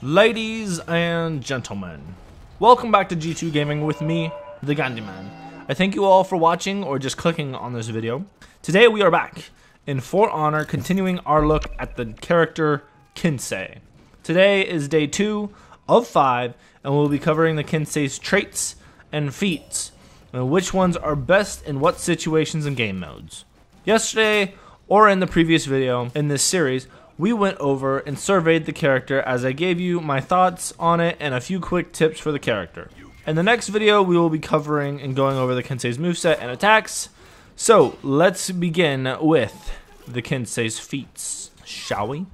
Ladies and gentlemen, welcome back to G2 Gaming with me, the Gandhiman. I thank you all for watching or just clicking on this video. Today we are back in For Honor, continuing our look at the character Kensei. Today is day 2 of 5, and we'll be covering the Kensei's traits and feats, and which ones are best in what situations and game modes. Yesterday, or in the previous video in this series, we went over and surveyed the character as I gave you my thoughts on it and a few quick tips for the character. In the next video, we will be covering and going over the Kensei's moveset and attacks. So, let's begin with the Kensei's feats, shall we?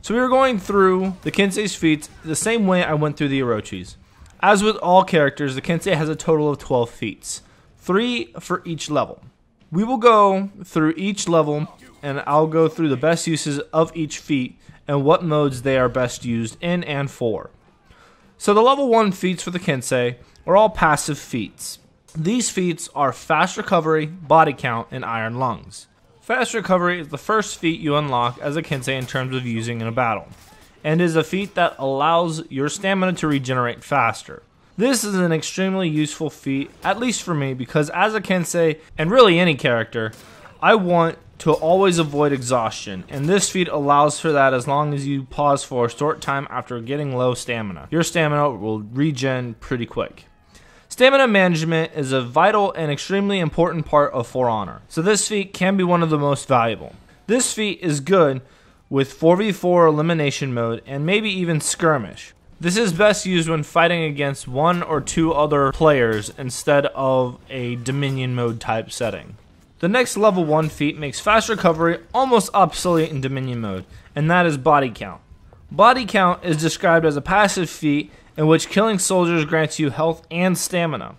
So we are going through the Kensei's feats the same way I went through the Orochis. As with all characters, the Kensei has a total of 12 feats, 3 for each level. We will go through each level, and I'll go through the best uses of each feat and what modes they are best used in and for. So the level 1 feats for the Kensei are all passive feats. These feats are Fast Recovery, Body Count, and Iron Lungs. Fast Recovery is the first feat you unlock as a Kensei in terms of using in a battle, and is a feat that allows your stamina to regenerate faster. This is an extremely useful feat, at least for me, because as a Kensei, and really any character, I want to always avoid exhaustion, and this feat allows for that as long as you pause for a short time after getting low stamina. Your stamina will regen pretty quick. Stamina management is a vital and extremely important part of For Honor, so this feat can be one of the most valuable. This feat is good with 4v4 elimination mode and maybe even skirmish. This is best used when fighting against 1 or 2 other players instead of a Dominion mode type setting. The next level 1 feat makes Fast Recovery almost obsolete in Dominion mode, and that is Body Count. Body Count is described as a passive feat in which killing soldiers grants you health and stamina.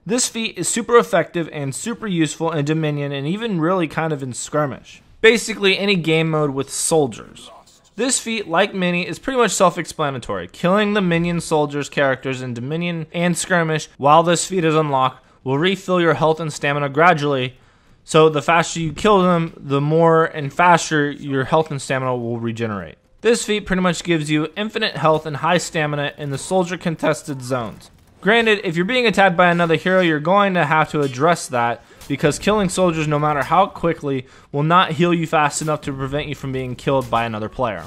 This feat is super effective and super useful in Dominion and even really kind of in skirmish. Basically any game mode with soldiers. This feat, like Mini, is pretty much self-explanatory. Killing the minion soldiers characters in Dominion and skirmish while this feat is unlocked will refill your health and stamina gradually. So the faster you kill them, the more and faster your health and stamina will regenerate. This feat pretty much gives you infinite health and high stamina in the soldier contested zones. Granted, if you're being attacked by another hero, you're going to have to address that, because killing soldiers, no matter how quickly, will not heal you fast enough to prevent you from being killed by another player.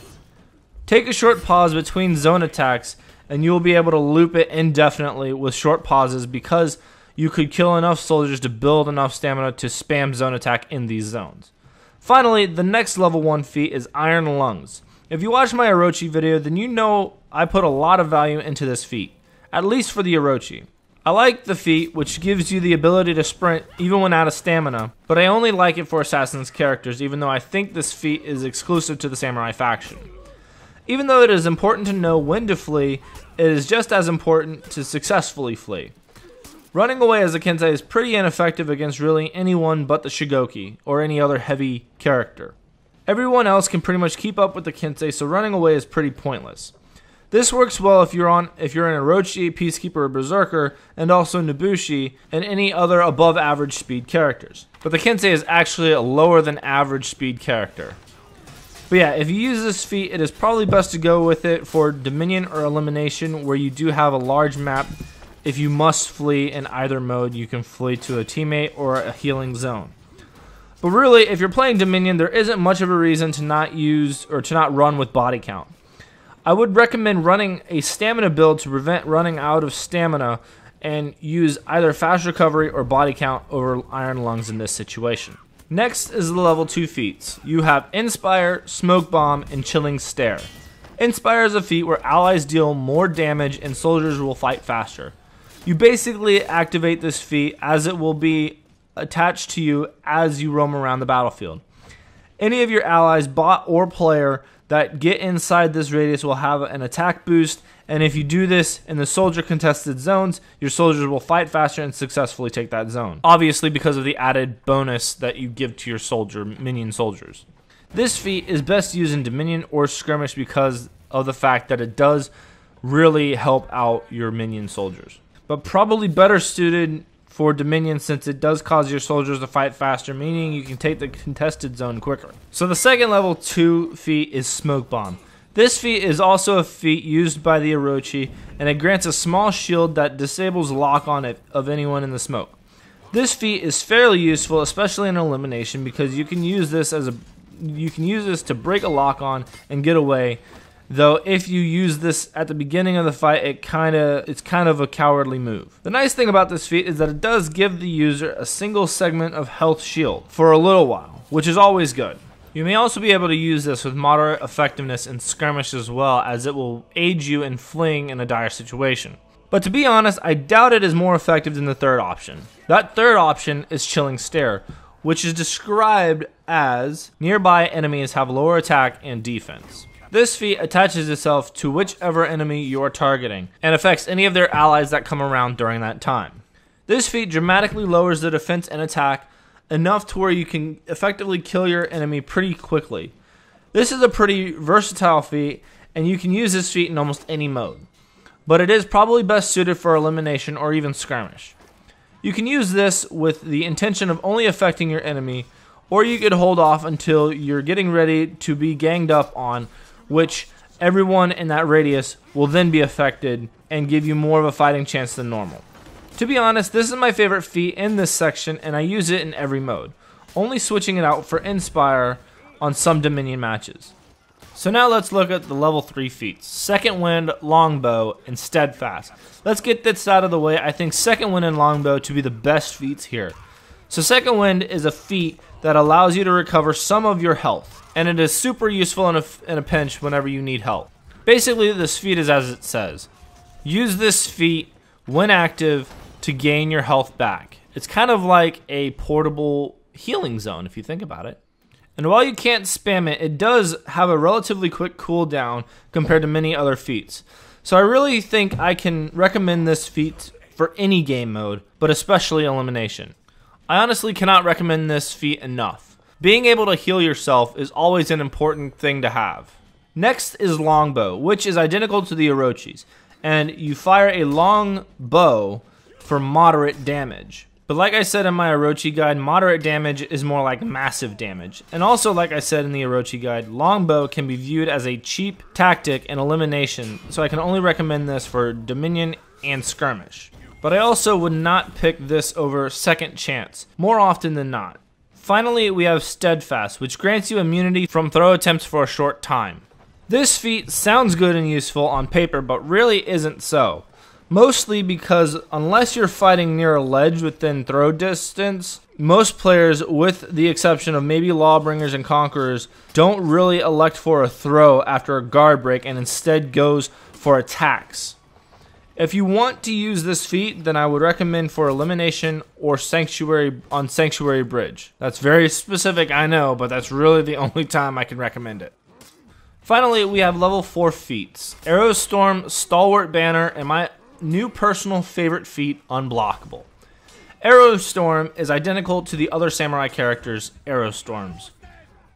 Take a short pause between zone attacks, and you will be able to loop it indefinitely with short pauses, because you could kill enough soldiers to build enough stamina to spam zone attack in these zones. Finally, the next level 1 feat is Iron Lungs. If you watched my Orochi video, then you know I put a lot of value into this feat, at least for the Orochi. I like the feat, which gives you the ability to sprint even when out of stamina, but I only like it for Assassin's characters, even though I think this feat is exclusive to the Samurai faction. Even though it is important to know when to flee, it is just as important to successfully flee. Running away as a Kensei is pretty ineffective against really anyone but the Shigoki, or any other heavy character. Everyone else can pretty much keep up with the Kensei, so running away is pretty pointless. This works well if you're an Orochi, Peacekeeper, or Berserker, and also Nobushi, and any other above average speed characters. But the Kensei is actually a lower than average speed character. But yeah, if you use this feat, it is probably best to go with it for Dominion or Elimination, where you do have a large map. If you must flee in either mode, you can flee to a teammate or a healing zone. But really, if you're playing Dominion, there isn't much of a reason to not use or to not run with Body Count. I would recommend running a stamina build to prevent running out of stamina, and use either Fast Recovery or Body Count over Iron Lungs in this situation. Next is the level 2 feats. You have Inspire, Smoke Bomb, and Chilling Stare. Inspire is a feat where allies deal more damage and soldiers will fight faster. You basically activate this feat as it will be attached to you as you roam around the battlefield. Any of your allies, bot or player, that get inside this radius will have an attack boost, and if you do this in the soldier contested zones, your soldiers will fight faster and successfully take that zone. Obviously because of the added bonus that you give to your minion soldiers. This feat is best used in Dominion or skirmish because of the fact that it does really help out your minion soldiers. But probably better suited for Dominion since it does cause your soldiers to fight faster, meaning you can take the contested zone quicker. So the second level 2 feat is Smoke Bomb. This feat is also a feat used by the Orochi, and it grants a small shield that disables lock-on of anyone in the smoke. This feat is fairly useful, especially in elimination, because you can use this to break a lock-on and get away. Though if you use this at the beginning of the fight, it's kind of a cowardly move. The nice thing about this feat is that it does give the user a single segment of health shield for a little while, which is always good. You may also be able to use this with moderate effectiveness in skirmish as well, as it will aid you in fleeing in a dire situation. But to be honest, I doubt it is more effective than the third option. That third option is Chilling Stare, which is described as nearby enemies have lower attack and defense. This feat attaches itself to whichever enemy you are targeting and affects any of their allies that come around during that time. This feat dramatically lowers the defense and attack enough to where you can effectively kill your enemy pretty quickly. This is a pretty versatile feat, and you can use this feat in almost any mode, but it is probably best suited for elimination or even skirmish. You can use this with the intention of only affecting your enemy, or you could hold off until you're getting ready to be ganged up on, which everyone in that radius will then be affected and give you more of a fighting chance than normal. To be honest, this is my favorite feat in this section, and I use it in every mode, only switching it out for Inspire on some Dominion matches. So now let's look at the level 3 feats, Second Wind, Longbow, and Steadfast. Let's get this out of the way. I think Second Wind and Longbow to be the best feats here. So Second Wind is a feat that allows you to recover some of your health, and it is super useful in a pinch whenever you need help. Basically, this feat is as it says. Use this feat when active to gain your health back. It's kind of like a portable healing zone if you think about it. And while you can't spam it, it does have a relatively quick cooldown compared to many other feats. So I really think I can recommend this feat for any game mode, but especially elimination. I honestly cannot recommend this feat enough. Being able to heal yourself is always an important thing to have. Next is Longbow, which is identical to the Orochi's, and you fire a long bow for moderate damage. But like I said in my Orochi guide, moderate damage is more like massive damage. And also, like I said in the Orochi guide, Longbow can be viewed as a cheap tactic in elimination, so I can only recommend this for Dominion and Skirmish. But I also would not pick this over Second Chance, more often than not. Finally, we have Steadfast, which grants you immunity from throw attempts for a short time. This feat sounds good and useful on paper, but really isn't so. Mostly because unless you're fighting near a ledge within throw distance, most players, with the exception of maybe Lawbringers and Conquerors, don't really elect for a throw after a guard break and instead goes for attacks. If you want to use this feat, then I would recommend for elimination or Sanctuary on Sanctuary Bridge. That's very specific, I know, but that's really the only time I can recommend it. Finally, we have level 4 feats, Arrow Storm, Stalwart Banner, and my new personal favorite feat, Unblockable. Arrow Storm is identical to the other samurai characters' Arrow Storms.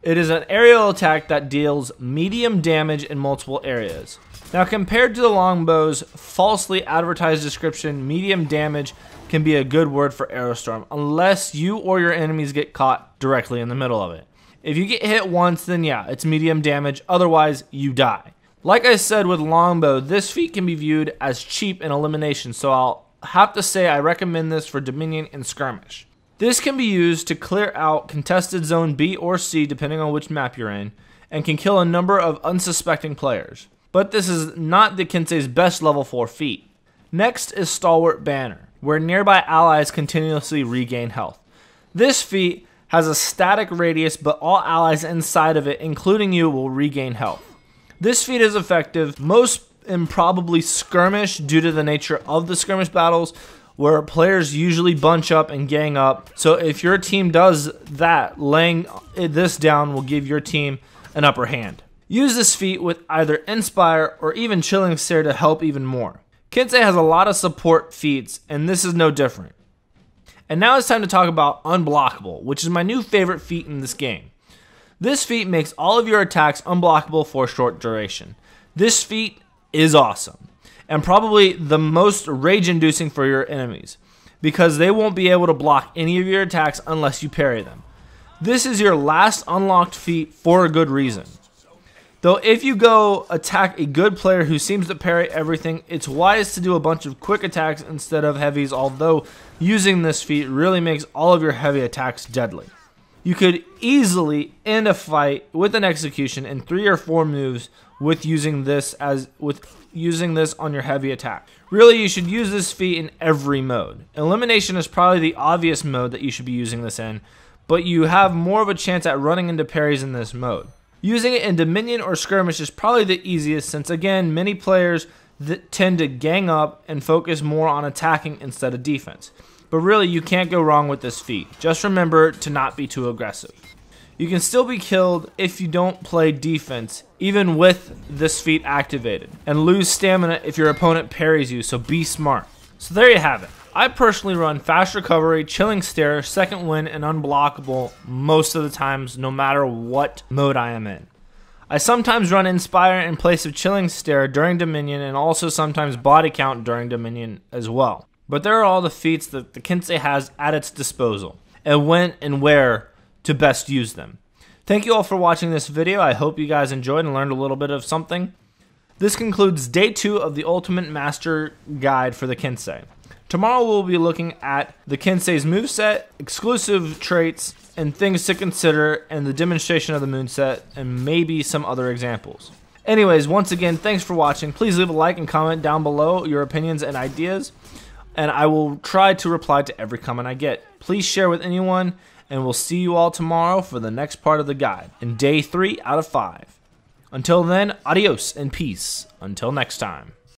It is an aerial attack that deals medium damage in multiple areas. Now, compared to the Longbow's falsely advertised description, medium damage can be a good word for Arrow Storm, unless you or your enemies get caught directly in the middle of it. If you get hit once, then yeah, it's medium damage, otherwise you die. Like I said with Longbow, this feat can be viewed as cheap in elimination, so I'll have to say I recommend this for Dominion and Skirmish. This can be used to clear out contested zone B or C depending on which map you're in, and can kill a number of unsuspecting players. But this is not the Kensei's best level 4 feat. Next is Stalwart Banner, where nearby allies continuously regain health. This feat has a static radius, but all allies inside of it, including you, will regain health. This feat is effective most in probably Skirmish due to the nature of the Skirmish battles, where players usually bunch up and gang up. So if your team does that, laying this down will give your team an upper hand. Use this feat with either Inspire or even Chilling Stare to help even more. Kensei has a lot of support feats, and this is no different. And now it's time to talk about Unblockable, which is my new favorite feat in this game. This feat makes all of your attacks unblockable for a short duration. This feat is awesome, and probably the most rage-inducing for your enemies, because they won't be able to block any of your attacks unless you parry them. This is your last unlocked feat for a good reason. Though if you go attack a good player who seems to parry everything, it's wise to do a bunch of quick attacks instead of heavies, although using this feat really makes all of your heavy attacks deadly. You could easily end a fight with an execution in 3 or 4 moves with using this on your heavy attack. Really, you should use this feat in every mode. Elimination is probably the obvious mode that you should be using this in, but you have more of a chance at running into parries in this mode. Using it in Dominion or Skirmish is probably the easiest, since again, many players tend to gang up and focus more on attacking instead of defense. But really, you can't go wrong with this feat. Just remember to not be too aggressive. You can still be killed if you don't play defense, even with this feat activated, and lose stamina if your opponent parries you, so be smart. So there you have it. I personally run Fast Recovery, Chilling Stare, Second Wind, and Unblockable most of the times, no matter what mode I am in. I sometimes run Inspire in place of Chilling Stare during Dominion, and also sometimes Body Count during Dominion as well. But there are all the feats that the Kensei has at its disposal, and when and where to best use them. Thank you all for watching this video. I hope you guys enjoyed and learned a little bit of something. This concludes day 2 of the Ultimate Master Guide for the Kensei. Tomorrow we'll be looking at the Kensei's moveset, exclusive traits, and things to consider, and the demonstration of the moonset, and maybe some other examples. Anyways, once again, thanks for watching. Please leave a like and comment down below your opinions and ideas, and I will try to reply to every comment I get. Please share with anyone, and we'll see you all tomorrow for the next part of the guide, in day 3 out of 5. Until then, adios and peace. Until next time.